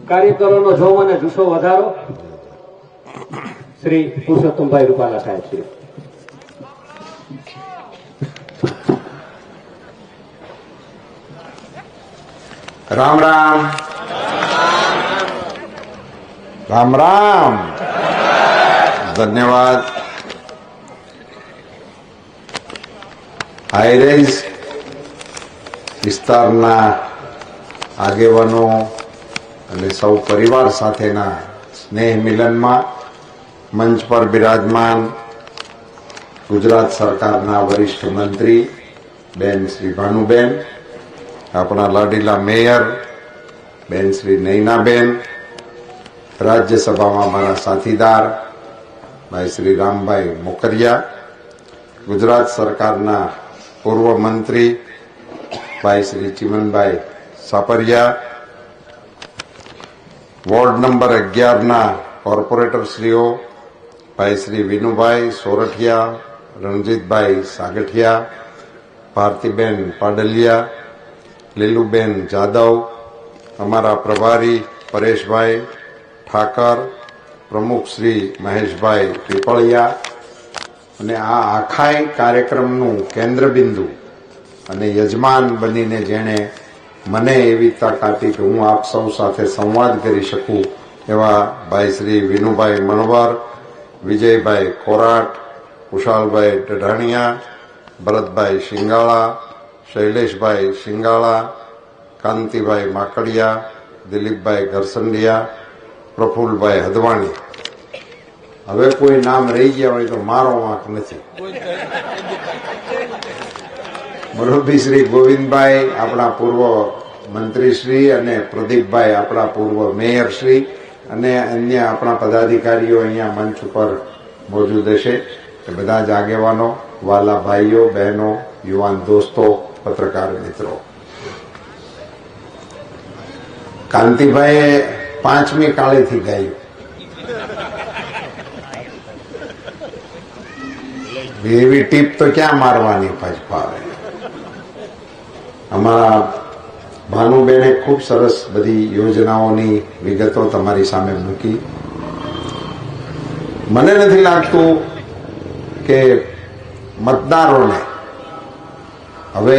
કાર્યકરોનો જોમ અને જુસ્સો વધારો શ્રી પુરુષોત્તમભાઈ રૂપાલા સાહેબ શ્રી. રામ રામ રામ રામ. ધન્યવાદ. હાઈરેન્જ વિસ્તારના આગેવાનો અને સૌ પરિવાર સાથેના સ્નેહ મિલનમાં મંચ પર બિરાજમાન ગુજરાત સરકારના વરિષ્ઠ મંત્રી બેન શ્રી ભાનુબેન, આપણા લાડીલા મેયર બેન શ્રી નૈનાબેન, રાજ્યસભામાં મારા સાથીદાર ભાઈ શ્રી રામભાઈ મોકરિયા, ગુજરાત સરકારના પૂર્વ મંત્રી ભાઈ શ્રી ચિમનભાઈ સાપરિયા, વોર્ડ નંબર 11ના કોર્પોરેટરશ્રીઓ ભાઈ શ્રી વિનુભાઈ સોરઠિયા, રણજીતભાઈ સાગઠિયા, ભારતીબેન પાડલિયા, લીલુબેન જાદવ, અમારા પ્રભારી પરેશભાઈ ઠાકર, પ્રમુખ શ્રી મહેશભાઈ પીપળિયા, અને આ આખા કાર્યક્રમનું કેન્દ્રબિંદુ અને યજમાન બનીને જેણે મને એવી તક આપી કે હું આપ સૌ સાથે સંવાદ કરી શકું એવા ભાઈ શ્રી વિનુભાઈ મણવર, વિજયભાઈ કોરાટ, કુશાલભાઈ ડઢાણિયા, ભરતભાઈ શિંગાળા, શૈલેષભાઈ શિંગાળા, કાંતિભાઈ માકડિયા, દિલીપભાઈ ઘરસંડિયા, પ્રફુલભાઈ હદવાણી. હવે કોઈ નામ રહી ગયા હોય તો મારો વાંક નથી. મુરબ્બી શ્રી ગોવિંદભાઈ આપણા પૂર્વ મંત્રીશ્રી અને પ્રદીપભાઈ આપણા પૂર્વ મેયરશ્રી અને અન્ય આપણા પદાધિકારીઓ અહીંયા મંચ ઉપર મોજૂદ હશે. એ બધા જ આગેવાનો, વાલા ભાઈઓ બહેનો, યુવાન દોસ્તો, પત્રકાર મિત્રો. કાંતિભાઈએ 5મી કાળેથી ગાયું. એવી ટીપ તો ક્યાં મારવાની ભાજપાએ. અમારા ભાનુબેને ખૂબ સરસ બધી યોજનાઓની વિગતો તમારી સામે મૂકી. મને નથી લાગતું કે મતદારોને હવે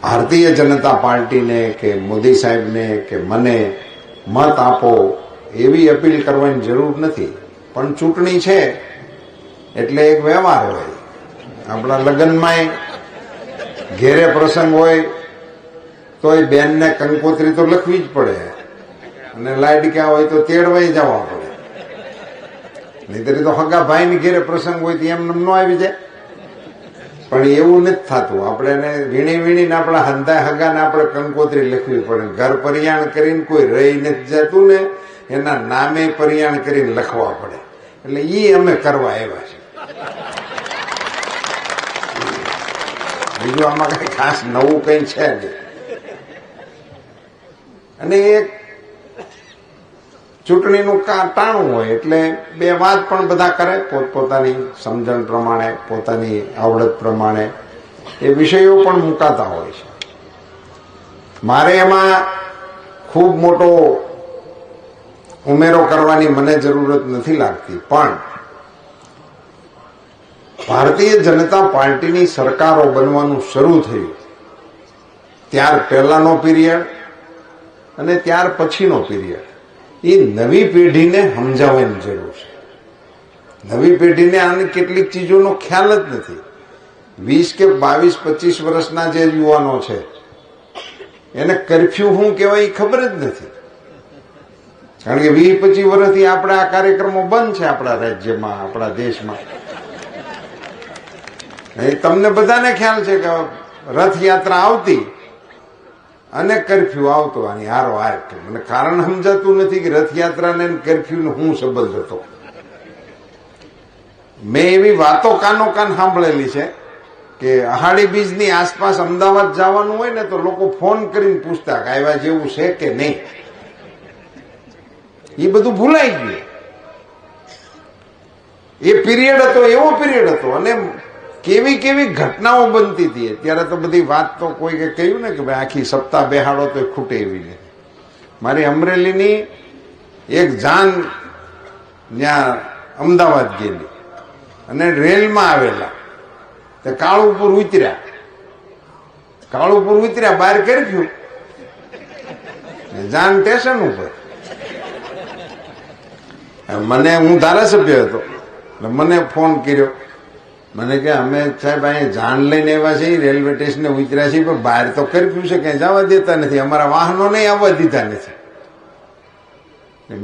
ભારતીય જનતા પાર્ટીને કે મોદી સાહેબને કે મને મત આપો એવી અપીલ કરવાની જરૂર નથી. પણ ચૂંટણી છે એટલે એક વ્યવહાર હોય. આપણા લગ્નમાંય ઘેરે પ્રસંગ હોય તો એ બેનને કંકોત્રી તો લખવી જ પડે, અને લાડક્યા હોય તો તેડવાઈ જવા પડે. નહીતર તો હગા ભાઈની ઘેરે પ્રસંગ હોય તો એમને ન આવી જાય. પણ એવું નથી થતું. આપણે એને વીણીને આપણા હંધા હગાને આપણે કંકોત્રી લખવી પડે. ઘર પરિયાણ કરીને કોઈ રહી નથી જતું ને એના નામે પરિયાણ કરીને લખવા પડે. એટલે એ અમે કરવા આવ્યા છે. બીજું આમાં કઈ ખાસ નવું કઈ છે નહીં. અને એક ચૂંટણીનું ટાણું હોય એટલે બે વાત પણ બધા કરે પોતપોતાની સમજણ પ્રમાણે, પોતાની આવડત પ્રમાણે એ વિષયો પણ મુકાતા હોય છે. મારે એમાં ખૂબ મોટો ઉમેરો કરવાની મને જરૂરત નથી લાગતી. પણ ભારતીય જનતા પાર્ટીની સરકારો બનવાનું શરૂ થયું ત્યાર પહેલાનો પીરિયડ અને ત્યાર પછીનો પીરિયડ, એ નવી પેઢીને સમજાવવાની જરૂર છે. નવી પેઢીને આની કેટલીક ચીજોનો ખ્યાલ જ નથી. 20 કે 22, 25 વર્ષના જે યુવાનો છે એને કર્ફ્યુ શું કહેવાય એ ખબર જ નથી. કારણ કે 20-25 વર્ષથી આપણા આ કાર્યક્રમો બંધ છે આપણા રાજ્યમાં, આપણા દેશમાં. તમને બધાને ખ્યાલ છે કે રથયાત્રા આવતી અને કર્ફ્યુ આવતો. આની હારો હાર મને કારણ સમજાતું નથી કે રથયાત્રાને કર્ફ્યુનો શું સંબંધ હતો. મેં એવી વાતો કાનો કાન સાંભળેલી છે કે અહાડી બીજની આસપાસ અમદાવાદ જવાનું હોય ને તો લોકો ફોન કરીને પૂછતા કે આવ્યા જેવું છે કે નહીં. એ બધું ભૂલાઈ ગયું. એ પીરિયડ હતો, એવો પીરિયડ હતો. અને કેવી કેવી ઘટનાઓ બનતી હતી. અત્યારે તો બધી વાત તો કોઈ કે કહ્યું ને કે ભાઈ આખી સપ્તાહ બેહાડો તો ખૂટે એવી નથી. મારી અમરેલીની એક જાન ત્યાં અમદાવાદ ગયેલી અને રેલમાં આવેલા તે કાળુપુર ઉતર્યા બહાર કરફ્યુ, જાન સ્ટેશન ઉપર. મને હું ધારાસભ્ય હતો એટલે મને ફોન કર્યો, મને કે અમે સાહેબ અહીંયા જાન લઈને આવ્યા છીએ, રેલવે સ્ટેશને ઉતર્યા છીએ, પણ બહાર તો કરફ્યુ છે, ક્યાંય જવા દેતા નથી, અમારા વાહનો નહીં આવવા દીધા નથી.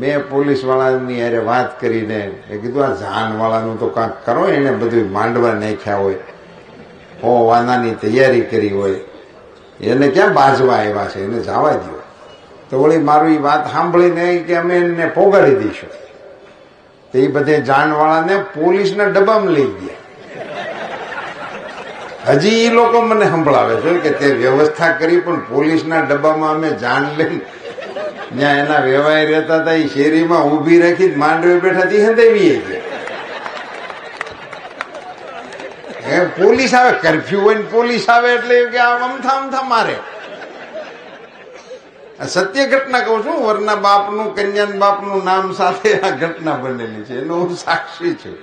મેં પોલીસ વાળાની યારે વાત કરીને કીધું આ જાન વાળાનું તો કાંક કરો, એને બધું માંડવા નાખ્યા હોય, વાનાની તૈયારી કરી હોય, એને ક્યાં બાજવા આવ્યા છે, એને જવા દો. તો વળી મારું એ વાત સાંભળીને કે અમે એને પોગાડી દઈશું. તો એ બધે જાનવાળાને પોલીસના ડબ્બામાં લઈ ગયા. હજી એ લોકો મને સંભળાવે છે કે તે વ્યવસ્થા કરી, પણ પોલીસના ડબ્બામાં અમે જાન લઈને જ્યાં એના વ્યવહાર રહેતા હતા એ શેરીમાં ઉભી રાખી માંડવે બેઠા હતી હંધાવી ગયા. પોલીસ આવે, કરફ્યુ હોય ને પોલીસ આવે એટલે કે અમથા મારે. સત્ય ઘટના કહું છું, વરના બાપનું કન્યાન બાપનું નામ સાથે આ ઘટના બનેલી છે, એનો હું સાક્ષી છું.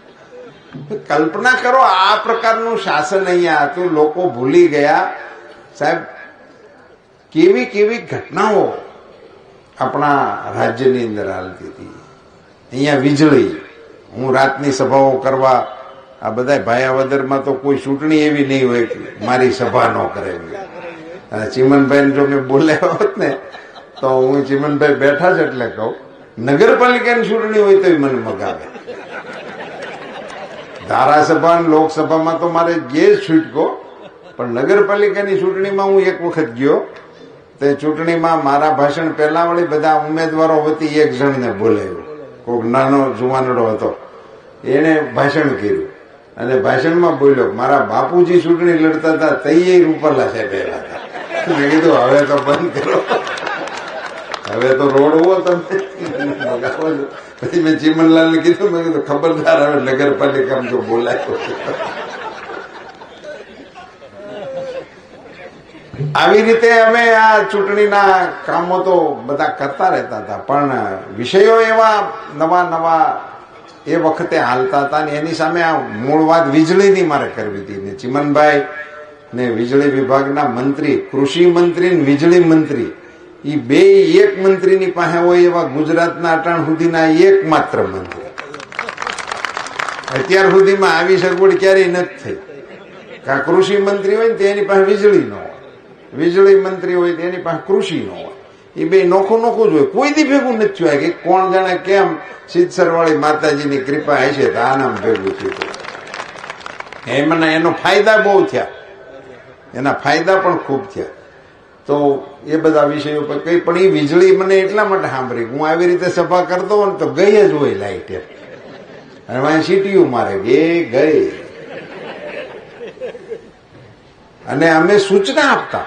કલ્પના કરો આ પ્રકારનું શાસન અહીંયા હતું, લોકો ભૂલી ગયા. સાહેબ કેવી કેવી ઘટનાઓ આપણા રાજ્યની અંદર હાલતી હતી. અહીંયા વીજળી, હું રાતની સભાઓ કરવા, આ બધા ભાયાવદરમાં તો કોઈ ચૂંટણી એવી નહીં હોય કે મારી સભા ન કરે. ચીમનભાઈ જો મેં બોલ્યા હોત ને તો હું ચીમનભાઈ બેઠા જ એટલે કહું, નગરપાલિકાની ચૂંટણી હોય તો મને મગાવે. ધારાસભા લોકસભામાં તો મારે જે છૂટકો, પણ નગરપાલિકાની ચૂંટણીમાં હું એક વખત ગયો. તે ચૂંટણીમાં મારા ભાષણ પહેલા વળી બધા ઉમેદવારો વતી એક જણને બોલાવ્યો, કોઈક નાનો જુવાનડો હતો, એને ભાષણ કર્યું અને ભાષણમાં બોલ્યો મારા બાપુજી ચૂંટણી લડતા હતા તૈયાર રૂપાલા સાહેબ એવા હતા. મેં કીધું હવે તો બંધ કરો, હવે તો રોડવો તમે. પછી મેં ચીમનલાલને કીધું, મેં કીધું ખબરદાર હવે નગરપાલિકામાં જો બોલાયો. આવી રીતે અમે આ ચૂંટણીના કામો તો બધા કરતા રહેતા હતા, પણ વિષયો એવા નવા એ વખતે હાલતા હતા ને એની સામે આ મૂળ વાત વીજળીની મારે કરવી હતી ને ચીમનભાઈ ને વીજળી વિભાગના મંત્રી, કૃષિ મંત્રી ને વીજળી મંત્રી, એ બે એક મંત્રીની પાસે હોય એવા ગુજરાતના અટાણ સુધીના એકમાત્ર મંત્રી. અત્યાર સુધીમાં આવી સગવડ ક્યારેય નથી થઈ. કા કૃષિ મંત્રી હોય ને તેની પાસે વીજળી ન હોય, વીજળી મંત્રી હોય તેની પાસે કૃષિ ન હોય. એ બે નોખું જ હોય, કોઈ દી ભેગું નથી થયું કે કોણ જાણે કેમ સિદ્ધસર વાળી માતાજીની કૃપા હશે તો આ નામ ભેગું થયું. એનો ફાયદા બહુ થયા, એના ફાયદા પણ ખૂબ થયા. તો એ બધા વિષયો પર કઈ, પણ એ વીજળી મને એટલા માટે સાંભળી, હું આવી રીતે સભા કરતો હોય ને તો ગઈ જ હોય લાઈટ, અને મને સીટીયું મારે ગઈ. અને અમે સૂચના આપતા,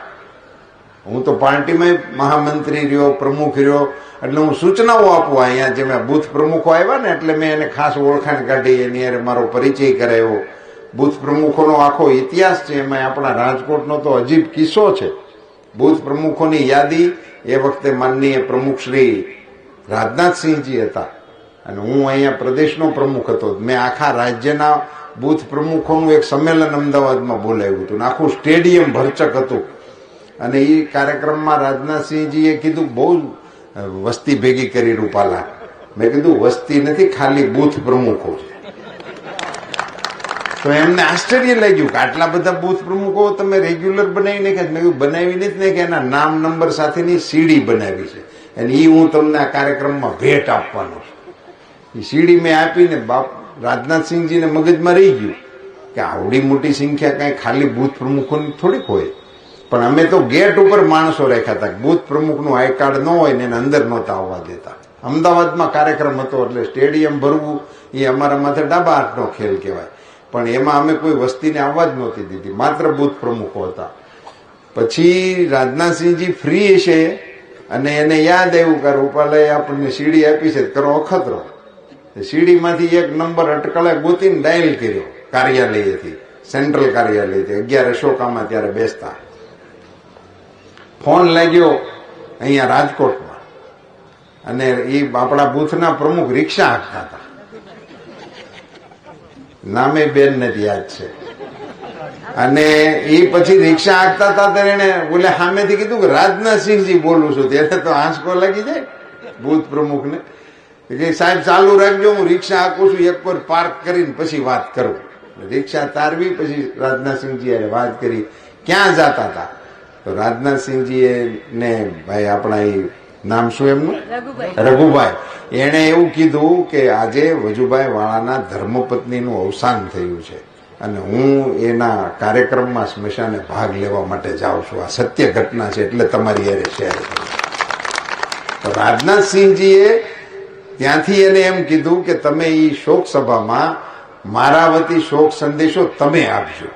હું તો પાર્ટીમાં મહામંત્રી રહ્યો, પ્રમુખ રહ્યો, એટલે હું સૂચનાઓ આપું. અહીંયા જે મેં બુથ પ્રમુખો આવ્યા ને એટલે મેં એને ખાસ ઓળખાણ કાઢી, એની હારે મારો પરિચય કરાયો. બુથ પ્રમુખોનો આખો ઇતિહાસ છે, એમાં આપણા રાજકોટનો તો અજીબ કિસ્સો છે. બુથ પ્રમુખોની યાદી એ વખતે માનનીય પ્રમુખ શ્રી રાજનાથસિંહજી હતા અને હું અહીંયા પ્રદેશનો પ્રમુખ હતો. મેં આખા રાજ્યના બુથ પ્રમુખોનું એક સંમેલન અમદાવાદમાં બોલાવ્યું હતું, આખું સ્ટેડિયમ ભરચક હતું. અને એ કાર્યક્રમમાં રાજનાથસિંહજીએ કીધું બહુ વસ્તી ભેગી કરી રૂપાલા. મેં કીધું વસ્તી નથી, ખાલી બુથ પ્રમુખો છે. તો એમને આશ્ચર્ય લાગ્યું કે આટલા બધા બુથ પ્રમુખો તમે રેગ્યુલર બનાવી નાખ્યા. મેં બનાવી નથી ને કે એના નામ નંબર સાથેની સીડી બનાવી છે, અને એ હું તમને આ કાર્યક્રમમાં ભેટ આપવાનો છું. એ સીડી મેં આપીને રાજનાથસિંહજીને મગજમાં રહી ગયું કે આવડી મોટી સંખ્યા કઈ ખાલી બુથ પ્રમુખોની થોડીક હોય. પણ અમે તો ગેટ ઉપર માણસો રાખ્યા હતા, બુથ પ્રમુખનું આઈ કાર્ડ ન હોય ને એને અંદર નહોતા આવવા દેતા. અમદાવાદમાં કાર્યક્રમ હતો એટલે સ્ટેડિયમ ભરવું એ અમારા માથે ડાબા હાથનો ખેલ કહેવાય. પણ એમાં અમે કોઈ વસ્તીને આવવા જ નહોતી દીધી, માત્ર બુથ પ્રમુખો હતા. પછી રાજનાથસિંહજી ફ્રી છે અને એને યાદ આવ્યું કે રૂપાલાએ આપણને સીડી આપી છે, કરો અખતરો. સીડીમાંથી એક નંબર અટકળે ગોતીને ડાયલ કર્યો કાર્યાલયેથી, સેન્ટ્રલ કાર્યાલયથી 11 અશોકામાં ત્યારે બેસતા. ફોન લાગ્યો અહીંયા રાજકોટમાં, અને એ આપણા બૂથના પ્રમુખ રિક્ષા હાંકતા હતા. નામે બેન નથી યાદ છે. અને એ પછી રિક્ષા હાંકતા હતા ત્યારે એને બોલે સામેથી કીધું કે રાજનાથસિંહજી બોલું છું. ત્યારે તો આંસકો લાગી જાય બૂથ પ્રમુખને કે સાહેબ ચાલુ રાખજો, હું રિક્ષા હાંકું છું, એક પર પાર્ક કરીને પછી વાત કરું. રિક્ષા તારવી, પછી રાજનાથસિંહજી વાત કરી ક્યાં જતા હતા. તો રાજનાથસિંહજી ને ભાઈ આપણા એ નામ શું એમનું, રઘુભાઈ, એને એવું કીધું કે આજે વજુભાઈ વાળાના ધર્મપત્નીનું અવસાન થયું છે અને હું એના કાર્યક્રમમાં સ્મશાને ભાગ લેવા માટે જાઉં છું. આ સત્ય ઘટના છે એટલે તમારી યારે શેર કરું. તો રાજનાથસિંહજીએ ત્યાંથી એને એમ કીધું કે તમે એ શોક સભામાં મારા વતી શોક સંદેશો તમે આપજો,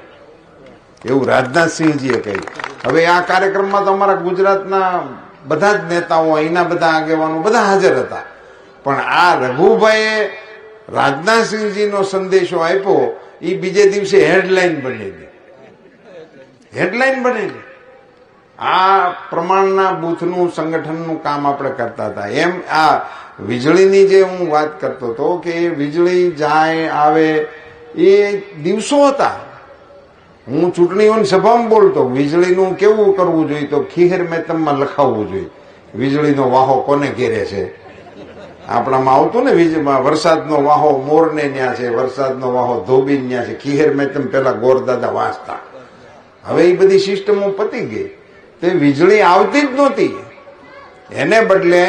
એવું રાજનાથસિંહજીએ કહ્યું. હવે આ કાર્યક્રમમાં તો અમારા ગુજરાતના બધા જ નેતાઓ, અહીંના બધા આગેવાનો બધા હાજર હતા, પણ આ રઘુભાઈએ રાજનાથસિંહજીનો સંદેશો આપ્યો, એ બીજે દિવસે હેડલાઇન બનેલી. હેડલાઇન બનેલી. આ પ્રમાણના બૂથનું સંગઠનનું કામ આપણે કરતા હતા. એમ આ વીજળીની જે હું વાત કરતો હતો કે વીજળી જાય આવે એ દિવસો હતા. હું ચૂંટણીઓની સભામાં બોલતો વીજળીનું કેવું કરવું જોઈએ, તો ખીહેર મહેતમમાં લખાવવું જોઈએ વીજળીનો વાહો કોને ઘેરે છે. આપણામાં આવતું ને વીજળીમાં વરસાદનો વાહો મોરને ન્યા છે, વરસાદનો વાહો ધોબીને ન્યા છે. ખીહેર મહેતમ પેલા ગોરદાદા વાંચતા. હવે એ બધી સિસ્ટમો પતી ગઈ, તો વીજળી આવતી જ નહોતી. એને બદલે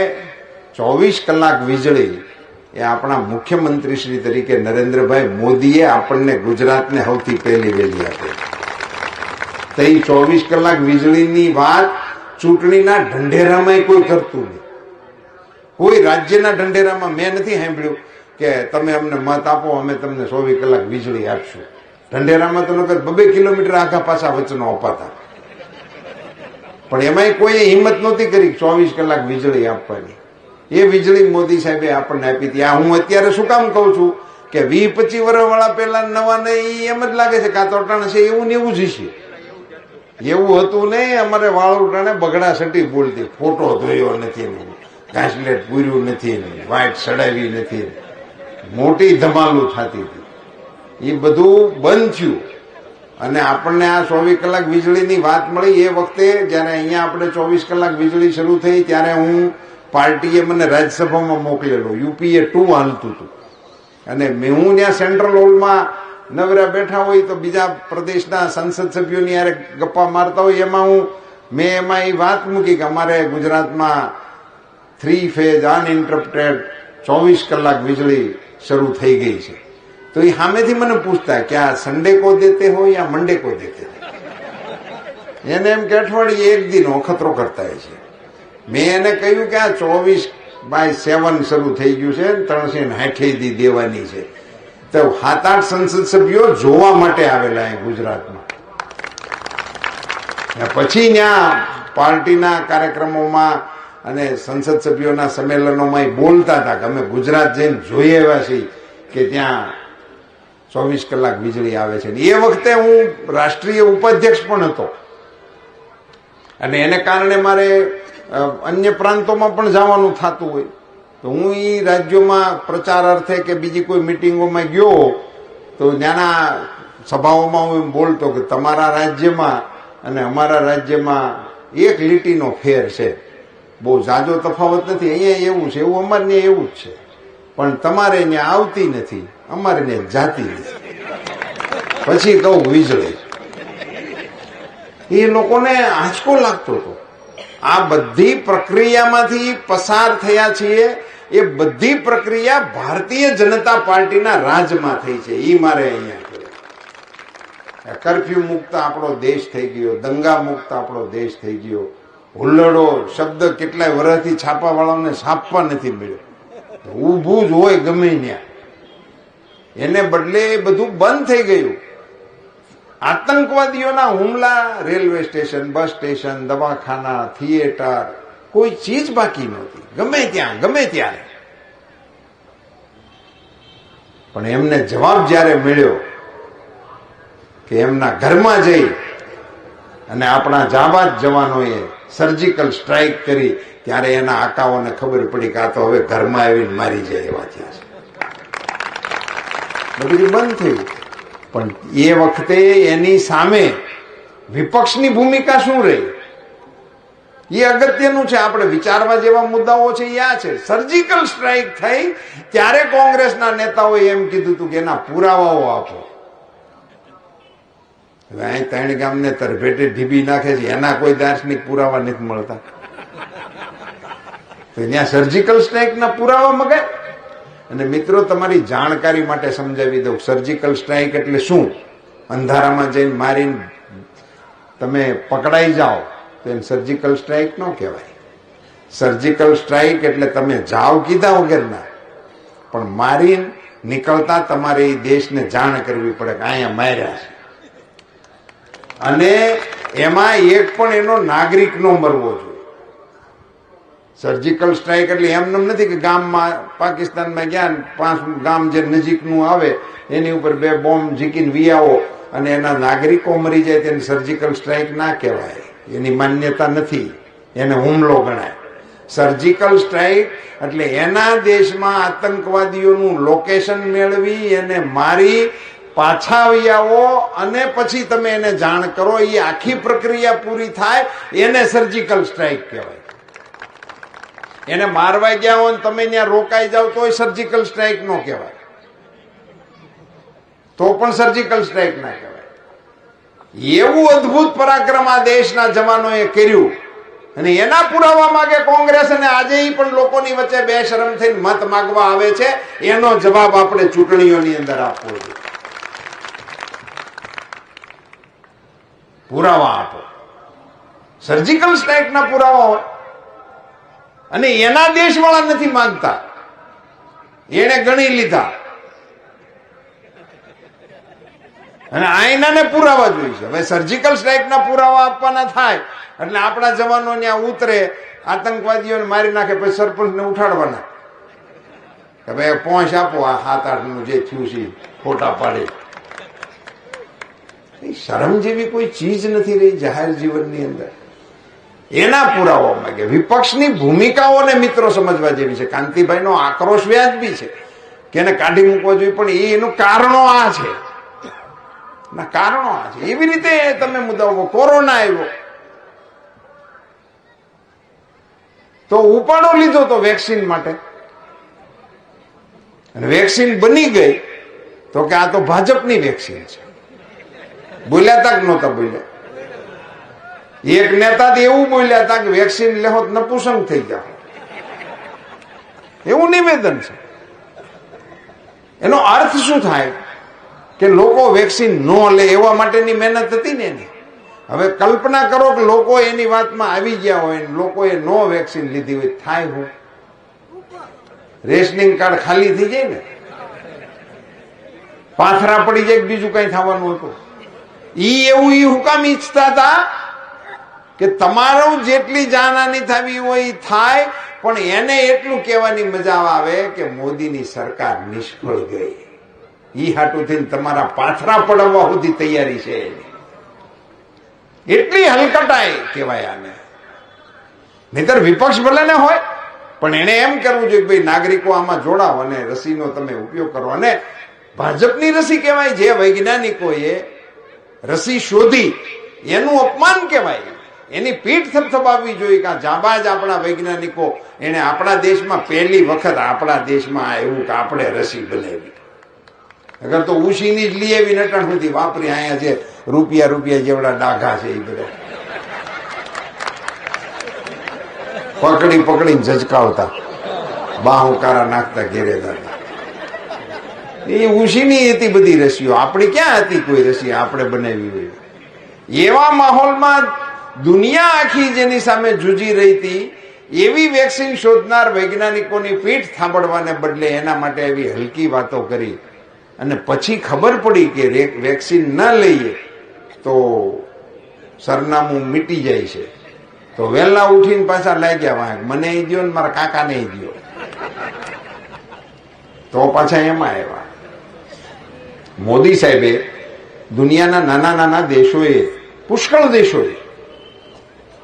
24 કલાક વીજળી એ આપણા મુખ્યમંત્રી શ્રી તરીકે નરેન્દ્રભાઈ મોદીએ આપણને ગુજરાતને સૌથી પહેલી વેલી આપી. તો એ 24 કલાક વીજળીની વાત ચૂંટણીના ઢંઢેરામાં કોઈ કરતું નહીં. કોઈ રાજ્યના ઢંઢેરામાં મેં નથી સાંભળ્યું કે તમે અમને મત આપો, અમે તમને 24 કલાક વીજળી આપશું. ઢંઢેરામાં તો નકર 2 કિલોમીટર આખા પાછા વચનો અપાતા. પણ એમાંય કોઈ હિંમત નહોતી કરી 24 કલાક વીજળી આપવાની. એ વીજળી મોદી સાહેબે આપણને આપી હતી. આ હું અત્યારે શું કામ કહું છું કે 20-25 વર્ષ વાળા પેલા નવા ને એમ જ લાગે છે કાં તો અટાણે છે એવું ને એવું જ છે. એવું હતું નહીં. અમારે વાળુટાણે બગડા સટી બોલતી, ફોટો ધોયો નથી, ઘાસલેટ પૂર્યું નથી, વાઇટ સડાવી નથી, મોટી ધમાલું થતી હતી. એ બધું બંધ થયું અને આપણને આ 24 કલાક વીજળીની વાત મળી. એ વખતે જયારે અહીંયા આપણે 24 કલાક વીજળી શરૂ થઈ ત્યારે હું પાર્ટીએ મને રાજ્યસભામાં મોકલેલો. યુપીએ 2 હાલતું હતું અને હું ત્યાં સેન્ટ્રલ હોલમાં નવરા બેઠા હોય તો બીજા પ્રદેશના સંસદ સભ્યોની યારે ગપ્પા મારતા હોય, મેં એમાં એ વાત મૂકી કે અમારે ગુજરાતમાં 3 ફેઝ અનઇન્ટરપ્ટેડ 24 કલાક વીજળી શરૂ થઈ ગઈ છે. તો એ સામેથી મને પૂછતા કે આ સન્ડે કો દેતે હો યા મંડે કો દેતે હો. એને એમ કે અઠવાડિયે એક દિન અખતરો કરતા છે. મેં એને કહ્યું કે આ 24/7 શરૂ થઈ ગયું છે, 360 દી દેવાની છે. તો 7-8 સંસદ સભ્યો જોવા માટે આવેલા અહીં ગુજરાતમાં. પછી ત્યાં પાર્ટીના કાર્યક્રમોમાં અને સંસદ સભ્યોના સંમેલનોમાં બોલતા હતા કે અમે ગુજરાત જઈને જોઈ આવ્યા છીએ કે ત્યાં 24 કલાક વીજળી આવે છે. એ વખતે હું રાષ્ટ્રીય ઉપાધ્યક્ષ પણ હતો અને એને કારણે મારે અન્ય પ્રાંતોમાં પણ જવાનું થતું હોય. તો હું એ રાજ્યોમાં પ્રચાર અર્થે કે બીજી કોઈ મિટિંગોમાં ગયો તો ત્યાંના સભાઓમાં હું એમ બોલતો કે તમારા રાજ્યમાં અને અમારા રાજ્યમાં 1 લીટીનો ફેર છે, બહુ ઝાઝો તફાવત નથી. અહીંયા એવું છે, એવું અમારે ત્યાં એવું જ છે, પણ તમારે ત્યાં આવતી નથી, અમારે ત્યાં જાતી નથી. પછી કહું વીજળી. એ લોકોને આંચકો લાગતો હતો. આ બધી પ્રક્રિયામાંથી પસાર થયા છીએ. એ બધી પ્રક્રિયા ભારતીય જનતા પાર્ટીના રાજમાં થઈ છે. એ મારે અહીંયા કર્ફ્યુ મુક્ત આપણો દેશ થઈ ગયો, દંગા મુક્ત આપણો દેશ થઈ ગયો. હુલ્લડો શબ્દ કેટલાય વર્ષથી છાપાવાળાને છાપવા નથી મળ્યો. ઊભું જ હોય ગમે ત્યાં. એને બદલે એ બધું બંધ થઈ ગયું. આતંકવાદીઓના હુમલા રેલવે સ્ટેશન, બસ સ્ટેશન, દવાખાના, થિયેટર, કોઈ ચીજ બાકી નહોતી. ગમે ત્યાં ગમે ત્યારે. પણ એમને જવાબ જ્યારે મળ્યો કે એમના ઘરમાં જઈ અને આપણા જાબાજ જવાનોએ સર્જિકલ સ્ટ્રાઇક કરી ત્યારે એના આકાઓને ખબર પડી કે આ તો હવે ઘરમાં આવીને મારી જાય એવા થયા છે. બધું બંધ થયું. પણ એ વખતે એની સામે વિપક્ષની ભૂમિકા શું રહી એ અગત્યનું છે. આપણે વિચારવા જેવા મુદ્દાઓ છે એ આ છે. સર્જિકલ સ્ટ્રાઇક થઈ ત્યારે કોંગ્રેસના નેતાઓએ એમ કીધું હતું કે એના પુરાવાઓ આપો. હવે અહીં 3 ગામને તરભેટે ઢીબી નાખે છે, એના કોઈ દાર્શનિક પુરાવા નથી મળતા. તો ત્યાં સર્જિકલ સ્ટ્રાઇકના પુરાવા મગાય. અને મિત્રો, તમારી જાણકારી માટે સમજાવી દઉં, સર્જિકલ સ્ટ્રાઇક એટલે શું. અંધારામાં જઈને મારીને તમે પકડાઈ જાઓ તો એને સર્જિકલ સ્ટ્રાઇક ન કહેવાય. સર્જિકલ સ્ટ્રાઇક એટલે તમે જાઓ કીધા વગરના, પણ મારીને નીકળતા તમારે એ દેશને જાણ કરવી પડે કે અહીંયા માર્યા છે. અને એમાં એક પણ એનો નાગરિક નો મરવો જોઈએ. સર્જિકલ સ્ટ્રાઇક એટલે એમને નથી કે ગામમાં પાકિસ્તાનમાં ગયા 5 ગામ જે નજીકનું આવે એની ઉપર 2 બોમ્બ ઝીકીને વિયાવો અને એના નાગરિકો મરી જાય તેને સર્જિકલ સ્ટ્રાઇક ના કહેવાય. એની માન્યતા નથી, એને હુમલો ગણાય. સર્જિકલ સ્ટ્રાઇક એટલે એના દેશમાં આતંકવાદીઓનું લોકેશન મેળવી એને મારી પાછા આવી આવો અને પછી તમે એને જાણ કરો, એ આખી પ્રક્રિયા પૂરી થાય એને સર્જિકલ સ્ટ્રાઇક કહેવાય. એને મારવા ગયા હોય તમે ત્યાં રોકાઈ જાવ તો સર્જિકલ સ્ટ્રાઇક નો કહેવાય, તો પણ સર્જિકલ સ્ટ્રાઇક ના કહેવાય. એવું અદભુત પરાક્રમ આ દેશના જવાનોએ કર્યું અને એના પુરાવા માંગે કોંગ્રેસ. અને આજે પણ લોકોની વચ્ચે બેશરમ થઈને મત માંગવા આવે છે. એનો જવાબ આપણે ચૂંટણીઓની અંદર આપવો જોઈએ. પુરાવા આપો. સર્જિકલ સ્ટ્રાઇકના પુરાવા હોય અને એના દેશવાળા નથી માંગતા, એને ગણી લીધા અને આઈનાને પુરાવા જોઈએ. હવે સર્જિકલ સ્ટ્રાઇકના પુરાવા આપવાના થાય એટલે આપણા જવાનો ત્યાં ઉતરે, આતંકવાદીઓને મારી નાખે, પછી સરપંચને ઉઠાડવાના કે ભાઈ પહોંચ આપો આ 7-8 નું જે થયું છે ફોટા પાડે. શરમ જેવી કોઈ ચીજ નથી રહી જાહેર જીવનની અંદર. એના પુરાવા માંગે. વિપક્ષની ભૂમિકાઓને મિત્રો સમજવા જેવી છે. કાંતિભાઈનો આક્રોશ વ્યાજબી છે કે એને કાઢી મૂકવો જોઈએ, પણ એનું કારણો આ છે. કારણો આ છે. એવી રીતે તમે મુદ્દાઓ, કોરોના આવ્યો તો ઉપાડો લીધો તો વેક્સિન માટે, અને વેક્સિન બની ગઈ તો કે આ તો ભાજપની વેક્સિન છે. બોલ્યા તા કે નહોતા બોલ્યા? એક નેતા એવું બોલ્યા હતા કે વેક્સિન લેહો તો નપુસંગ થઈ જાઓ, એવું નિવેદન છે. એનો અર્થ શું થાય કે લોકો વેક્સિન ન લે એવા માટેની મહેનત હતી ને એની. હવે કલ્પના કરો કે લોકો એની વાતમાં આવી ગયા હોય, લોકોએ નો વેક્સિન લીધી હોય, થાય હું? રેશનિંગ કાર્ડ ખાલી થઈ જાય ને, પાથરા પડી જાય, બીજું કઈ થવાનું હતું. એવું હુકામ ઈચ્છતા હતા કે તમારું જેટલી જાનહાની થવી હોય થાય, પણ એને એટલું કહેવાની મજા આવે કે મોદીની સરકાર નિષ્ફળ ગઈ. ઈ હાટું થઈને તમારા પાથરા પડવા સુધી તૈયારી છે. એટલી હલકટાઈ કહેવાય આને. નહીતર વિપક્ષ ભલે ને હોય, પણ એને એમ કરવું જોઈએ કે ભાઈ નાગરિકો આમાં જોડાવ અને રસીનો તમે ઉપયોગ કરો. અને ભાજપની રસી કહેવાય જે વૈજ્ઞાનિકોએ રસી શોધી એનું અપમાન કહેવાય. એની પીઠ થપથપાવવી જોઈએ કે જાબાજ આપણા વૈજ્ઞાનિકો, એને આપણા દેશમાં પહેલી વખત આપણા દેશમાં એવું કે આપણે રસી બનાવી. અગર તો ઉશીની જ લઈ આવી નટણ સુધી વાપરી, અહીંયા જે રૂપિયા જેવડા ડાઘા છે એ બધા પકડીને ઝચકાવતા, બાહુકારા નાખતા ઘેરે દાદા. એ ઉશીની હતી બધી રસીઓ. આપણી ક્યાં હતી કોઈ રસી આપણે બનાવી હોય? એવા માહોલમાં દુનિયા આખી જેની સામે જૂજી રહી હતી, એવી વેક્સિન શોધનાર વૈજ્ઞાનિકોની પીઠ થાંભળવાને બદલે એના માટે એવી હલકી વાતો કરી અને પછી ખબર પડી કે વેક્સિન ન લઈએ તો સરનામું મીટી જાય છે, તો વહેલા ઉઠીને પાછા લાગ્યા વાંક, મને એ દો ને મારા કાકાને એ દો, તો પાછા એમાં આવ્યા. મોદી સાહેબે દુનિયાના નાના નાના દેશોએ, પુષ્કળ દેશોએ,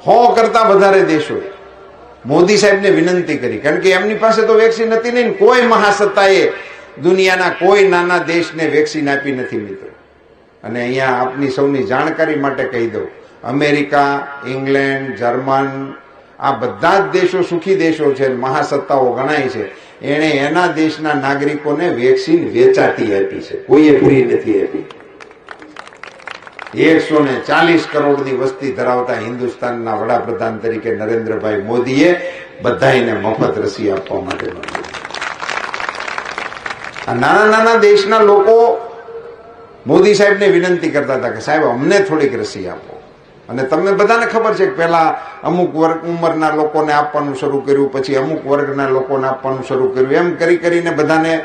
100 કરતા વધારે દેશોએ મોદી સાહેબને વિનંતી કરી, કારણ કે એમની પાસે તો વેક્સિન હતી નહીં. કોઈ મહાસત્તાએ દુનિયાના કોઈ નાના દેશને વેક્સિન આપી નથી મિત્રો. અને અહીંયા આપની સૌની જાણકારી માટે કહી દઉં, અમેરિકા, ઇંગ્લેન્ડ, જર્મન, આ બધા જ દેશો સુખી દેશો છે, મહાસત્તાઓ ગણાય છે. એણે એના દેશના નાગરિકોને વેક્સિન વેચાતી આપી છે, કોઈએ ફ્રી નથી આપી. 140 કરોડની વસ્તી ધરાવતા હિન્દુસ્તાનના વડાપ્રધાન તરીકે નરેન્દ્રભાઈ મોદીએ બધાને મફત રસી આપવા માટે આ નાના નાના દેશના લોકો મોદી સાહેબને વિનંતી કરતા હતા કે સાહેબ અમને થોડીક રસી આપો. અને તમને બધાને ખબર છે કે પહેલા અમુક વર્ગ ઉંમરના લોકોને આપવાનું શરૂ કર્યું, પછી અમુક વર્ગના લોકોને આપવાનું શરૂ કર્યું. એમ કરી કરીને બધાને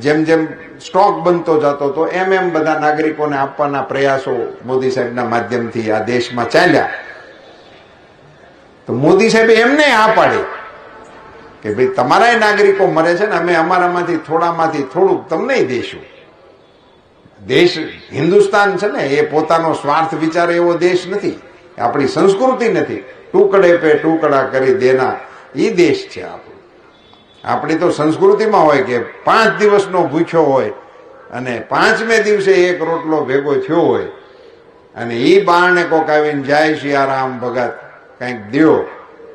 જેમ જેમ સ્ટોક બનતો જતો હતો એમ એમ બધા નાગરિકોને આપવાના પ્રયાસો મોદી સાહેબના માધ્યમથી આ દેશમાં ચાલ્યા. તો મોદી સાહેબે એમને આ પાડી કે ભાઈ તમારા નાગરિકો મરે છે ને, અમે અમારામાંથી થોડામાંથી થોડુંક તમને દઈશું. દેશ હિન્દુસ્તાન છે ને એ પોતાનો સ્વાર્થ વિચારે એવો દેશ નથી, આપણી સંસ્કૃતિ નથી. ટુકડે પે ટુકડા કરી દેના એ દેશ છે આપણો. આપણી તો સંસ્કૃતિમાં હોય કે 5 દિવસનો ભૂખ્યો હોય અને 5મે દિવસે એક રોટલો ભેગો થયો હોય અને એ બાળને કોક આવીને જાય સિયારામ ભગત કંઈક દ્યો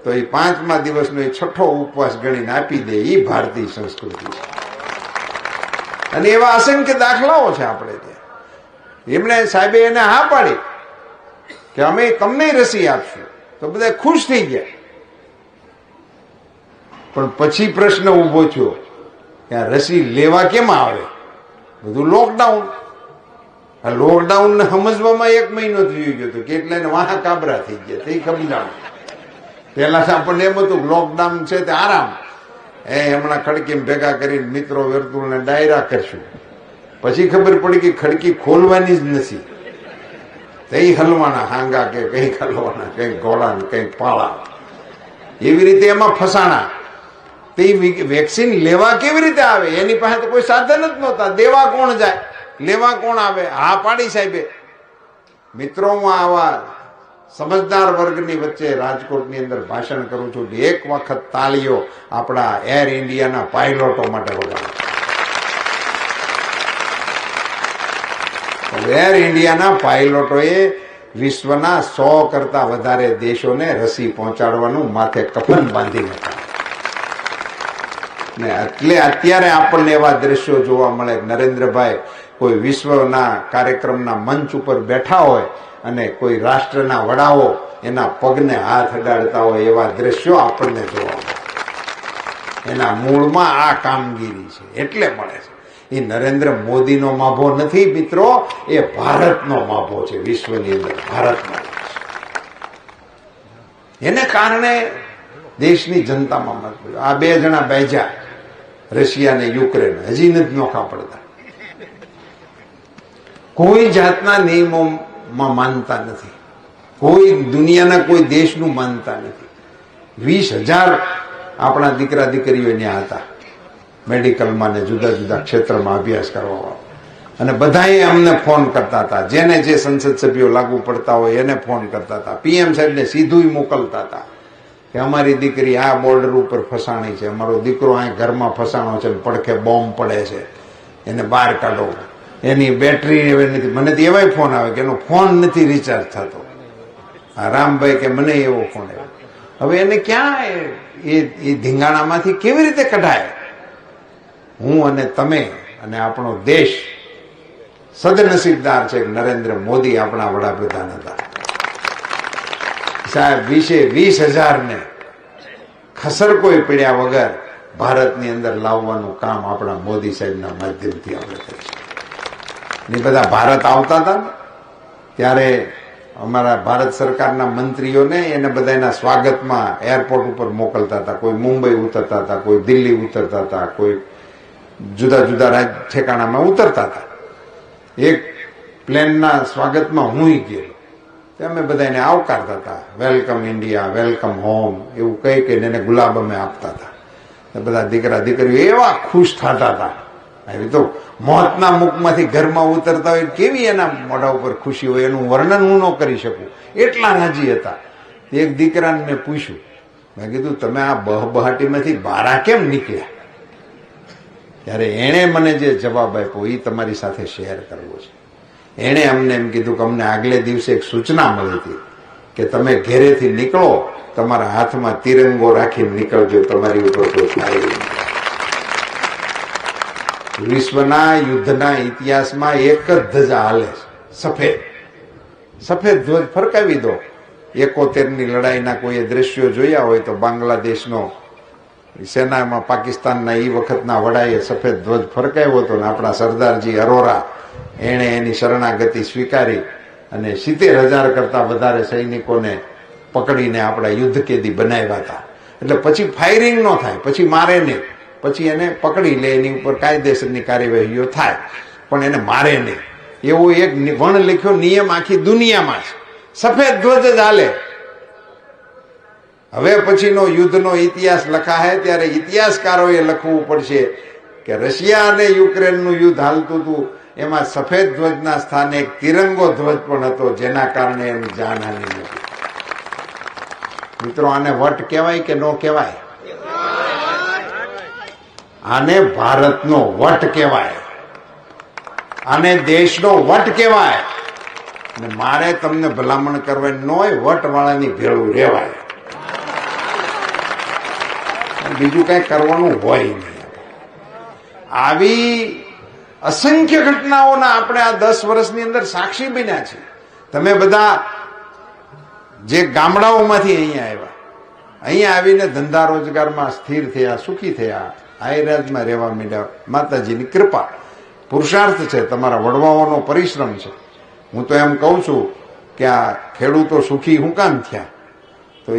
તો એ 5મા દિવસનો એ 6ઠ્ઠો ઉપવાસ ગણીને આપી દે. એ ભારતીય સંસ્કૃતિ છે. અને એવા અસંખ્ય દાખલાઓ છે આપણે ત્યાં. એમણે સાહેબે એને હા પાડી કે અમે તમને રસી આપશું, તો બધા ખુશ થઈ ગયા. પણ પછી પ્રશ્ન ઉભો થયો કે આ રસી લેવા કેમ આવે? બધું લોકડાઉન. આ લોકડાઉન ને સમજવામાં 1 મહિનો થઈ ગયો હતો, કેટલાને વાહ કાબરા થઈ ગયા તે સમજાણું. પેલા આપણને એમ હતું લોકડાઉન છે તે આરામ, હમણાં ખડકી ભેગા કરીને મિત્રો વર્તુળને ડાયરા કરશું. પછી ખબર પડી કે ખડકી ખોલવાની જ નથી, કઈ હલવાના હાંગા કે કઈ હલવાના, કઈ ઘોડા ને કઈ પાળા, એવી રીતે એમાં ફસાણા. તે વેક્સિન લેવા કેવી રીતે આવે? એની પાસે તો કોઈ સાધન જ નહોતા. દેવા કોણ જાય, લેવા કોણ આવે? હા પાડી સાહેબે. મિત્રો, હું આવા સમજદાર વર્ગની વચ્ચે રાજકોટની અંદર ભાષણ કરું છું. એક વખત તાળીઓ આપણા એર ઇન્ડિયાના પાયલોટો માટે વગાડો. એર ઇન્ડિયાના પાયલોટોએ વિશ્વના 100 કરતા વધારે દેશોને રસી પહોંચાડવાનું માથે કફન બાંધી નાખ્યા. ને એટલે અત્યારે આપણને એવા દ્રશ્યો જોવા મળે. નરેન્દ્રભાઈ કોઈ વિશ્વના કાર્યક્રમના મંચ ઉપર બેઠા હોય અને કોઈ રાષ્ટ્રના વડાઓ એના પગને હાથ અડાડતા હોય, એવા દ્રશ્યો આપણને જોવા મળે. એના મૂળમાં આ કામગીરી છે એટલે મળે છે. એ નરેન્દ્ર મોદીનો માભો નથી મિત્રો, એ ભારતનો માભો છે. વિશ્વની અંદર ભારતનો એને કારણે દેશની જનતામાં મત મળ્યો. આ 2 જણા બેજા રશિયા અને યુક્રેન હજી નથી નોખા પડતા. કોઈ જાતના નિયમોમાં માનતા નથી, કોઈ દુનિયાના કોઈ દેશનું માનતા નથી. 20,000 આપણા દીકરા દીકરીઓ ત્યાં હતા મેડિકલમાં ને જુદા જુદા ક્ષેત્રમાં અભ્યાસ કરવા. અને બધાએ અમને ફોન કરતા હતા, જેને જે સંસદ સભ્યો લાગુ પડતા હોય એને ફોન કરતા હતા. પીએમ સાહેબને સીધું મોકલતા હતા કે અમારી દીકરી આ બોર્ડર ઉપર ફસાણી છે, અમારો દીકરો અહીં ઘરમાં ફસાણો છે, પડખે બોમ્બ પડે છે, એને બહાર કાઢો, એની બેટરી હવે નથી. મને તો એવાય ફોન આવે કે એનો ફોન નથી રિચાર્જ થતો. રામભાઈ કે મને એવો ફોન આવ્યો. હવે એને ક્યાં એ ધીંગાણામાંથી કેવી રીતે કઢાય? હું અને તમે અને આપણો દેશ સદનસીબદાર છે કે નરેન્દ્ર મોદી આપણા વડાપ્રધાન હતા. સાહેબ 20,000 ને ખસર કોઈ પડ્યા વગર ભારતની અંદર લાવવાનું કામ આપણા મોદી સાહેબના માધ્યમથી આપણે કરીશું. એ બધા ભારત આવતા હતા ત્યારે અમારા ભારત સરકારના મંત્રીઓને એને બધાના સ્વાગતમાં એરપોર્ટ ઉપર મોકલતા હતા. કોઈ મુંબઈ ઉતરતા હતા, કોઈ દિલ્હી ઉતરતા હતા, કોઈ જુદા જુદા રાજ્ય ઠેકાણામાં ઉતરતા હતા. એક પ્લેનના સ્વાગતમાં હું ગયેલો, અમે બધાને આવકારતા હતા. વેલકમ ઇન્ડિયા, વેલકમ હોમ એવું કહી કહીને એને ગુલાબ અમે આપતા હતા. બધા દીકરા દીકરીઓ એવા ખુશ થતા હતા. આવી તો મોતના મુખમાંથી ઘરમાં ઉતરતા હોય કેવી એના મોઢા ઉપર ખુશી હોય એનું વર્ણન હું ન કરી શકું, એટલા રાજી હતા. એક દીકરાને મેં પૂછ્યું, મેં કીધું તમે આ બહબહાટીમાંથી બારા કેમ નીકળ્યા? ત્યારે એણે મને જે જવાબ આપ્યો એ તમારી સાથે શેર કરવો છે. એણે અમને એમ કીધું કે અમને આગલે દિવસે એક સૂચના મળી હતી કે તમે ઘેરેથી નીકળો, તમારા હાથમાં તિરંગો રાખીને નીકળજો, તમારી ઉપર કોઈ થાય નહીં. વિશ્વના યુદ્ધના ઇતિહાસમાં એક જ ધજા હાલે છે, સફેદ. સફેદ ધ્વજ ફરકાવી દો. 71ની લડાઈના કોઈએ દ્રશ્યો જોયા હોય તો બાંગ્લાદેશનો સેનામાં પાકિસ્તાનના એ વખતના વડાએ સફેદ ધ્વજ ફરકાવ્યો હતો ને આપણા સરદારજી અરોરા એણે એની શરણાગતિ સ્વીકારી અને 70,000 કરતા વધારે સૈનિકોને પકડીને આપણા યુદ્ધ કેદી બનાવ્યા હતા. એટલે પછી ફાયરિંગ ન થાય, પછી મારે નહીં, પછી એને પકડી લે, એની ઉપર કાયદેસરની કાર્યવાહીઓ થાય, પણ એને મારે નહીં. એવો એક વણ લખ્યો નિયમ આખી દુનિયામાં છે. સફેદ ધ્વજ જ હાલે. હવે પછીનો યુદ્ધનો ઇતિહાસ લખાય ત્યારે ઇતિહાસકારોએ લખવું પડશે કે રશિયા અને યુક્રેનનું યુદ્ધ હાલતું હતું, એમાં સફેદ ધ્વજના સ્થાને એક તિરંગો ધ્વજ પણ હતો, જેના કારણે એની જાનહાનિ નથી. મિત્રો, આને વટ કહેવાય કે ન કહેવાય? આને ભારતનો વટ કહેવાય, આને દેશનો વટ કહેવાય. અને મારે તમને ભલામણ કરવાની ન હોય, વટવાળાની ભેળું રહેવાય, બીજું કઈ કરવાનું હોય નહીં. આવી અસંખ્ય ઘટનાઓના આપણે આ 10 વર્ષની અંદર સાક્ષી બન્યા છે. તમે બધા જે ગામડાઓમાંથી અહીંયા આવ્યા, અહીંયા આવીને ધંધા રોજગારમાં સ્થિર થયા, સુખી થયા, આયરાજમાં રહેવા માંડ્યા, માતાજીની કૃપા, પુરુષાર્થ છે, તમારા વડવાઓનો પરિશ્રમ છે. હું તો એમ કહું છું કે આ ખેડૂતો સુખી હું કામ થયા? તો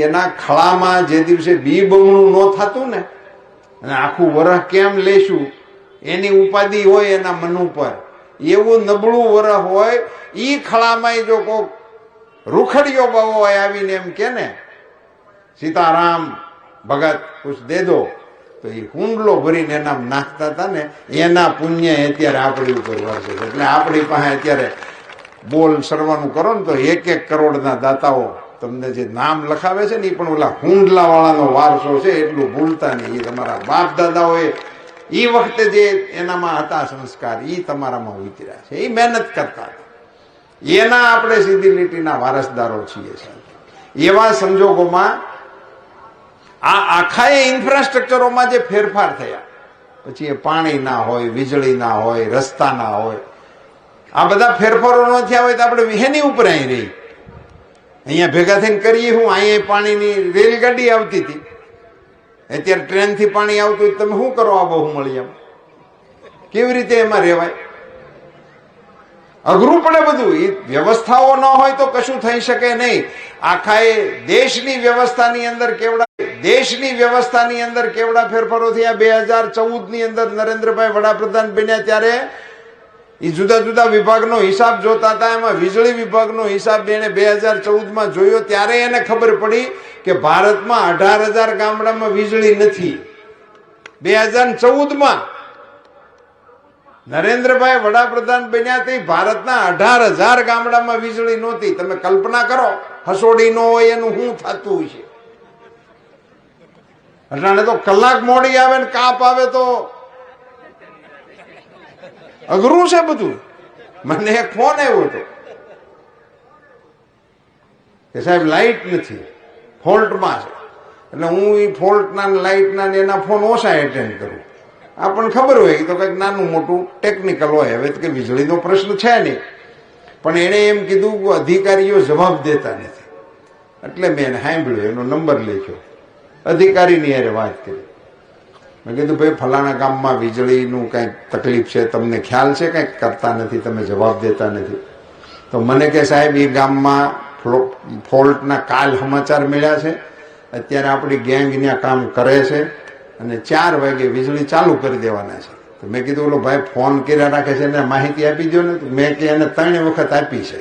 એના ખળામાં જે દિવસે બી બમણું ન થતું ને, અને આખું વરહ કેમ લેશું એની ઉપાધિ હોય એના મન ઉપર, એવું નબળું વરહ હોય. ઈ ખળામાં જો કોક રૂખડીયો બાવો આવીને એમ કે ને સીતારામ ભગત કુછ દે દો, તો એ હુંડલો ભરીને એના નાખતા હતા ને, એના પુણ્ય અત્યારે આપણી ઉપર વરસે છે. એટલે આપણી પાસે અત્યારે બોલ સરવાનું કરો ને તો 1-1 કરોડના દાતાઓ તમને જે નામ લખાવે છે ને, એ પણ ઓલા હુંડલા વાળાનો વારસો છે, એટલું ભૂલતા નહીં. એ તમારા બાપ દાદાઓએ એ વખતે જે એનામાં હતા સંસ્કાર, એ તમારામાં ઉતર્યા છે, એ મહેનત કરતા હતા. એના આપણે સીધી લીટીના વારસદારો છીએ. એવા સંજોગોમાં આ આખા ઇન્ફ્રાસ્ટ્રક્ચરોમાં જે ફેરફાર થયા, પછી એ પાણી ના હોય, વીજળી ના હોય, રસ્તા ના હોય, આ બધા ફેરફારો ન થયા હોય તો આપણે વિહેની ઉપર અહીં રહી. અહીંયા ભેગા થઈને કરીએ હું, અહીંયા પાણીની રેલગાડી આવતી હતી, અત્યારે ટ્રેનથી પાણી આવતું હોય, તમે શું કરો? આ બહુ મળી એમ કેવી રીતે એમાં રહેવાય? અઘરું પડે બધું. એ વ્યવસ્થાઓ ન હોય તો કશું થઈ શકે નહીં. આખા એ દેશની વ્યવસ્થાની અંદર કેવડા ફેરફારો થયા. 2014ની અંદર નરેન્દ્રભાઈ વડાપ્રધાન બન્યા ત્યારે એ જુદા જુદા વિભાગનો હિસાબ જોતા હતા. એમાં વીજળી વિભાગનો હિસાબ એને 2014માં જોયો ત્યારે એને ખબર પડી કે ભારતમાં 18,000 ગામડામાં વીજળી નથી. 2014માં નરેન્દ્રભાઈ વડાપ્રધાન બન્યા તે ભારતના 18,000 ગામડામાં વીજળી નહોતી. તમે કલ્પના કરો, હસોડી ન હોય એનું શું થતું છે. અટાણે તો કલાક મોડી આવે ને કાપ આવે તો અઘરું છે બધું. મને એક ફોન આવ્યો હતો કે સાહેબ લાઈટ નથી, ફોલ્ટમાં છે. એટલે હું એ ફોલ્ટના લાઈટના એના ફોન ઓછા એટેન્ડ કરું. આપણને ખબર હોય કે તો કંઈક નાનું મોટું ટેકનિકલ હોય. હવે તો કે વીજળીનો પ્રશ્ન છે નહીં, પણ એણે એમ કીધું કે અધિકારીઓ જવાબ દેતા નથી. એટલે મેં એને સાંભળ્યો, એનો નંબર લખ્યો, અધિકારીની યારે વાત કરી. મેં કીધું ભાઈ ફલાણા ગામમાં વીજળીનું કંઈક તકલીફ છે, તમને ખ્યાલ છે? કંઈક કરતા નથી, તમે જવાબ દેતા નથી. તો મને કે સાહેબ એ ગામમાં ફોલ્ટના કાલ સમાચાર મળ્યા છે, અત્યારે આપણી ગેંગ ત્યાં કામ કરે છે અને 4 વાગે વીજળી ચાલુ કરી દેવાના છે. તો મેં કીધું ઓલો ભાઈ ફોન કર્યા રાખે છે એને માહિતી આપી દો ને. મેં કે એને 3 વખત આપી છે,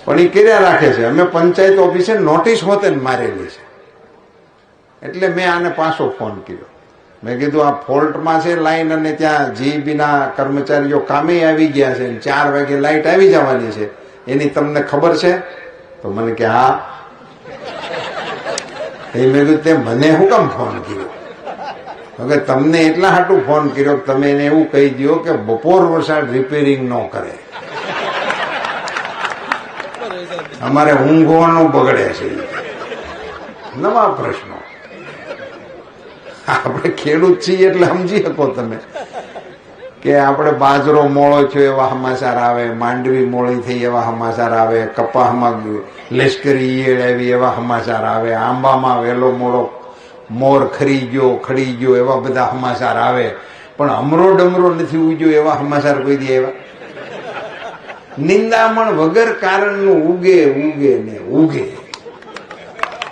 પણ એ કર્યા રાખે છે. અમે પંચાયત ઓફિસે નોટિસ હોતે મારેલી છે. એટલે મેં આને પાછો ફોન કર્યો. મેં કીધું આ ફોલ્ટમાં છે લાઈન, અને ત્યાં જીઈબી ના કર્મચારીઓ કામે આવી ગયા છે, 4 વાગે લાઈટ આવી જવાની છે, એની તમને ખબર છે? તો મને કે હા. એ મેં કીધું તે મને શું કામ ફોન કર્યો? હવે તમને એટલા હાટું ફોન કર્યો કે તમે એને એવું કહી દો કે બપોર વરસાદ રિપેરિંગ ન કરે, અમારે ઊંઘવાનું બગડે છે. નવા પ્રશ્નો. આપણે ખેડૂત છીએ એટલે સમજી શકો તમે કે આપણે બાજરો મોળો થયો એવા સમાચાર આવે, માંડવી મોળી થઈ એવા સમાચાર આવે, કપાસમાં લશ્કરી ઈયળ આવી એવા સમાચાર આવે, આંબામાં વેલો મોડો મોર ખરી ગયો એવા બધા સમાચાર આવે, પણ અમરો ડમરો નથી ઉગ્યો એવા સમાચાર કોઈ દી આવ્યા? નિંદામણ વગર કારણનું ઉગે ને ઉગે.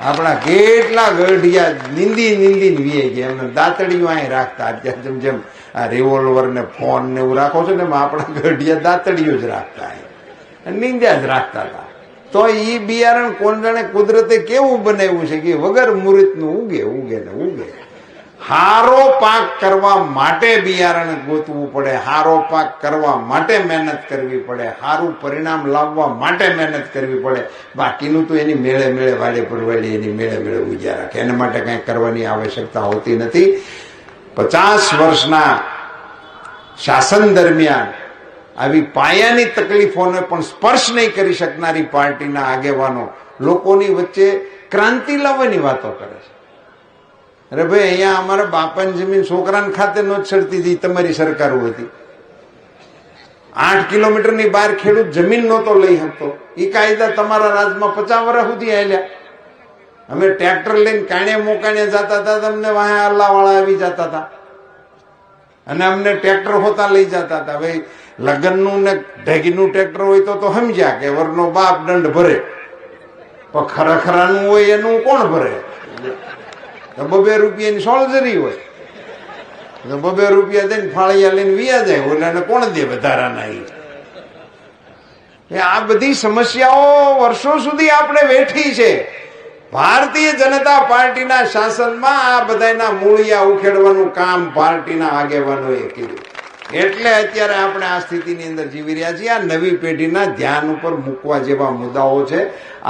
આપણા કેટલા ગઢિયા નિંદી વીએ ગયા, એમને દાંતડીઓ અહીં રાખતા. અત્યારે જેમ જેમ આ રિવોલ્વર ને ફોન ને એવું રાખો છો ને, એમાં આપણા ગઢિયા દાંતડીઓ જ રાખતા, નિંદ્યા જ રાખતા હતા. તો ઈ બિયારણ કોણ જાણે કુદરતે કેવું બનાવ્યું છે કે વગર મુહૂર્તનું ઉગે ને ઉગે. હારો પાક કરવા માટે બિયારણ ગોતવું પડે, હારો પાક કરવા માટે મહેનત કરવી પડે, સારું પરિણામ લાવવા માટે મહેનત કરવી પડે. બાકીનું તો એની મેળે વાડે પરવાડી એની મેળે ઉગ્યા રાખે, એના માટે કઈ કરવાની આવશ્યકતા હોતી નથી. 50 વર્ષના શાસન દરમિયાન આવી પાયાની તકલીફોને પણ સ્પર્શ નહીં કરી શકનારી પાર્ટીના આગેવાનો લોકોની વચ્ચે ક્રાંતિ લાવવાની વાતો કરે છે. અરે ભાઈ, અહીંયા અમારા બાપાની જમીન છોકરાને ખાતે નો છડતી હતી, તમારી સરકારો હતી. 8 કિલોમીટરની બહાર ખેડૂત જમીન નહોતો લઈ શકતો. એ કાયદા તમારા રાજમાં 50 વર્ષ સુધી હાલ્યા. અમે ટ્રેક્ટર લઈને કાણે મોકાણે જતા હતા, તમને વાહે અલ્લાવાળા આવી જતા હતા અને અમને ટ્રેક્ટર હોતા લઈ જતા હતા. ભાઈ, લગ્નનું ને ઢેગીનું ટ્રેક્ટર હોય તો સમજ્યા કે વરનો બાપ દંડ ભરે, પણ ખરાખરાનું હોય એનું કોણ ભરે? 2 રૂપિયાની સોળજરી હોય તો 2 રૂપિયા દઈને ફાળિયા લઈને વિયા જાય, ઓલાને કોણ દે વધારાના? આ બધી સમસ્યાઓ વર્ષો સુધી આપણે વેઠી છે. ભારતીય જનતા પાર્ટીના શાસનમાં આ બધાના મૂળિયા ઉખેડવાનું કામ પાર્ટીના આગેવાનોએ કર્યું. એટલે અત્યારે આપણે આ સ્થિતિની અંદર જીવી રહ્યા છીએ. આ નવી પેઢીના ધ્યાન ઉપર મૂકવા જેવા મુદ્દાઓ છે.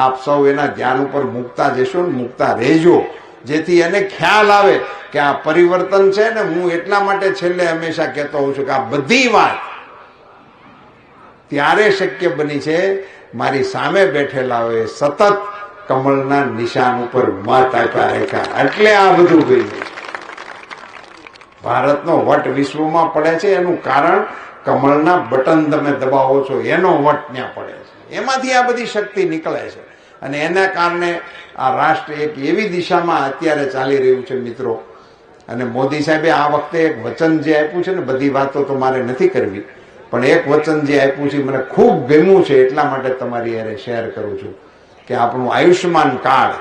આપ સૌ એના ધ્યાન ઉપર મૂકતા જશો ને મૂકતા રહેજો, જેથી એને ખ્યાલ આવે કે આ પરિવર્તન છે ને. હું એટલા માટે છેલ્લે હંમેશા કહેતો હોઉં છું કે આ બધી વાત ત્યારે શક્ય બની છે મારી સામે બેઠેલાઓએ સતત કમળના નિશાન ઉપર મત આપ્યા રાખ્યા, એટલે આ બધું ગયું. ભારતનો વટ વિશ્વમાં પડે છે એનું કારણ કમળના બટન તમે દબાવો છો એનો વટ ત્યાં પડે છે, એમાંથી આ બધી શક્તિ નીકળે છે. અને એના કારણે આ રાષ્ટ્ર એક એવી દિશામાં અત્યારે ચાલી રહ્યું છે મિત્રો. અને મોદી સાહેબે આ વખતે એક વચન જે આપ્યું છે ને, બધી વાતો તો મારે નથી કરવી, પણ એક વચન જે આપ્યું છે મને ખૂબ ગમ્યું છે, એટલા માટે તમારી હારે શેર કરું છું કે આપણું આયુષ્યમાન કાર્ડ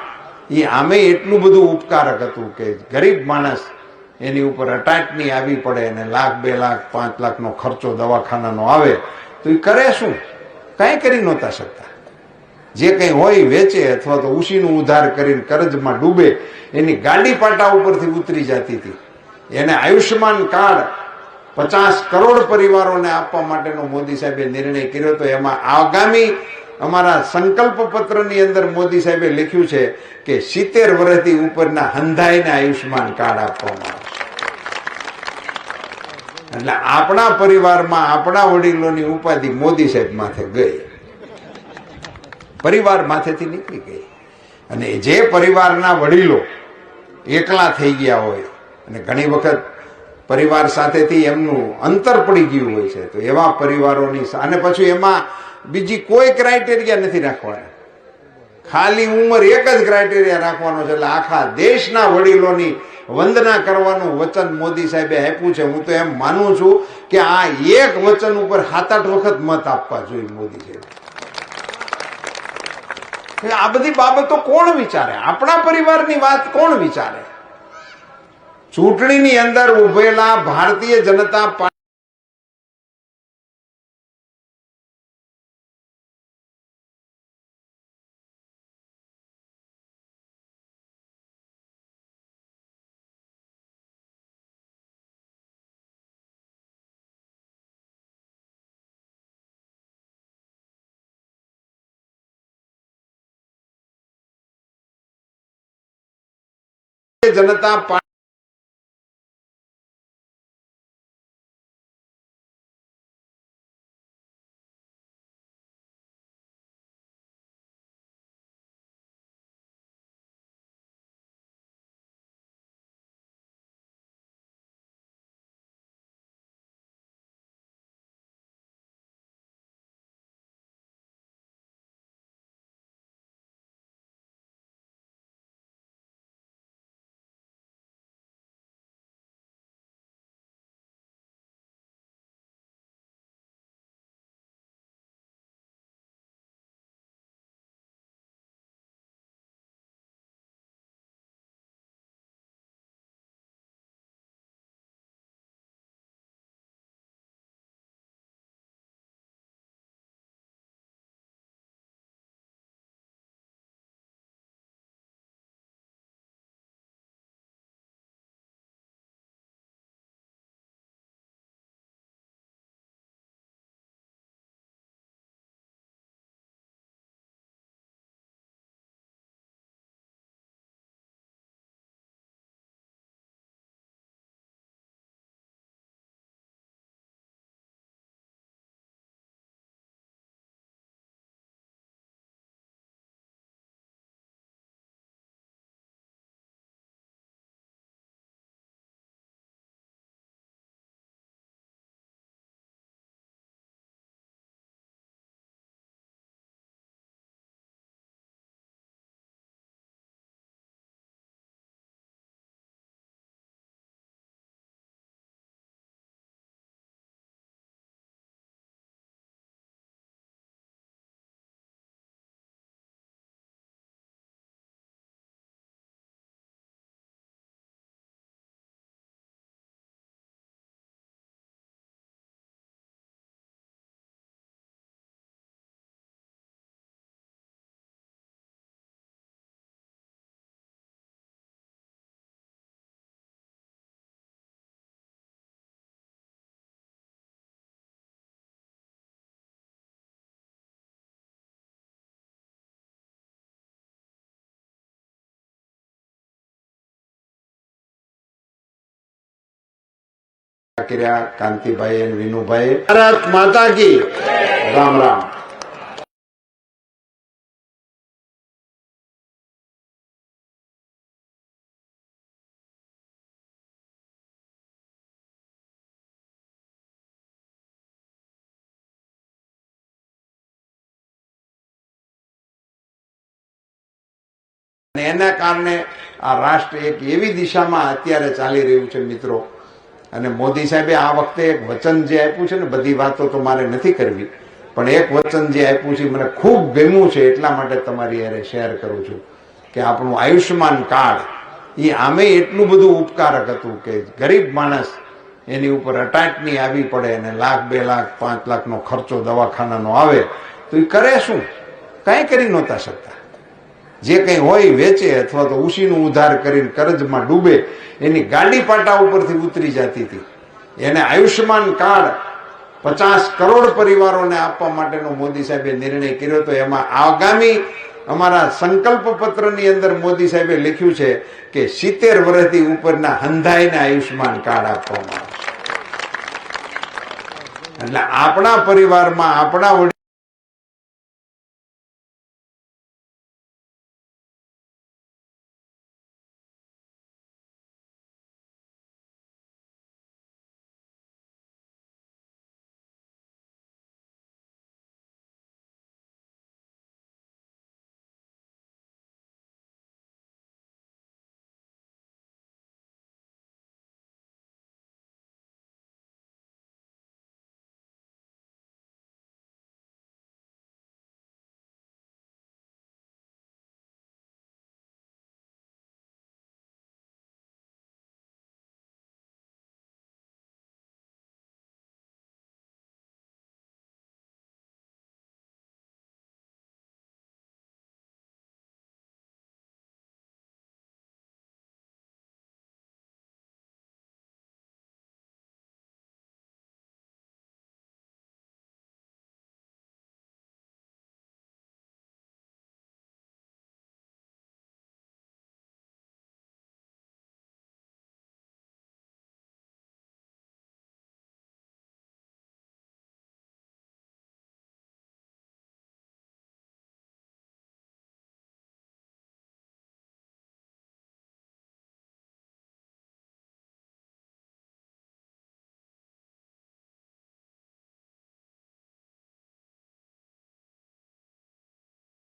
એ આમે એટલું બધું ઉપકારક હતું કે ગરીબ માણસ એની ઉપર અટાટની આવી પડે અને 1 લાખ 2 લાખ 5 લાખનો ખર્ચો દવાખાનાનો આવે તો એ કરે શું? કઈ કરી નહોતા શકતા. જે કંઈ હોય વેચે અથવા તો ઉશીનું ઉધાર કરીને કરજમાં ડૂબે, એની ગાડી પાટા ઉપરથી ઉતરી જતી હતી. એને આયુષ્યમાન કાર્ડ 50 કરોડ પરિવારોને આપવા માટેનો મોદી સાહેબે નિર્ણય કર્યો હતો. એમાં આગામી અમારા સંકલ્પ પત્રની અંદર મોદી સાહેબે લખ્યું છે કે 70 વર્ષથી ઉપરના હંધાઈને આયુષ્યમાન કાર્ડ આપવામાં આવશે. એટલે આપણા પરિવારમાં આપણા વડીલોની ઉપાધિ મોદી સાહેબ માથે ગઈ, પરિવાર માથેથી નીકળી ગઈ. અને જે પરિવારના વડીલો એકલા થઈ ગયા હોય અને ઘણી વખત પરિવાર સાથેથી એમનું અંતર પડી ગયું હોય છે, તો એવા પરિવારોની અને પછી એમાં બીજી કોઈ ક્રાઇટેરિયા નથી રાખવાના, ખાલી ઉંમર એક જ ક્રાઇટેરિયા રાખવાનો છે. એટલે આખા દેશના વડીલોની વંદના કરવાનું વચન મોદી સાહેબે આપ્યું છે. હું તો એમ માનું છું કે આ એક વચન ઉપર 7-8 વખત મત આપવા જોઈએ મોદી સાહેબ. આ બધી બાબતો કોણ વિચારે? આપણા પરિવારની વાત કોણ વિચારે? ચૂંટણીની અંદર ઉભેલા ભારતીય જનતા પાર્ટી જનતા પાર્ટી કર્યા કાંતિભાઈ અને વિનુભાઈ. ભારત માતા કી રામ રામ. એના કારણે આ રાષ્ટ્ર એક એવી દિશામાં અત્યારે ચાલી રહ્યું છે મિત્રો. અને મોદી સાહેબે આ વખતે એક વચન જે આપ્યું છે ને, બધી વાતો તો મારે નથી કરવી, પણ એક વચન જે આપ્યું છે મને ખૂબ ગમ્યું છે, એટલા માટે તમારી હારે શેર કરું છું કે આપણું આયુષ્યમાન કાર્ડ એ આમે એટલું બધું ઉપકારક હતું કે ગરીબ માણસ એની ઉપર અટાટની આવી પડે અને લાખ 2 લાખ 5 લાખનો ખર્ચો દવાખાનાનો આવે તો એ કરે શું? કાંઈ કરી નહોતા શકતા. જે કંઈ હોય વેચે અથવા તો ઉશીનું ઉધાર કરીને કરજમાં ડૂબે, એની ગાડી પાટા ઉપરથી ઉતરી જતી હતી. એને આયુષ્યમાન કાર્ડ 50 કરોડ પરિવારોને આપવા માટેનો મોદી સાહેબે નિર્ણય કર્યો હતો. એમાં આગામી અમારા સંકલ્પ પત્રની અંદર મોદી સાહેબે લખ્યું છે કે 70 વર્ષથી ઉપરના હંધાઈને આયુષ્યમાન કાર્ડ આપવામાં આવશે. એટલે આપણા પરિવારમાં આપણા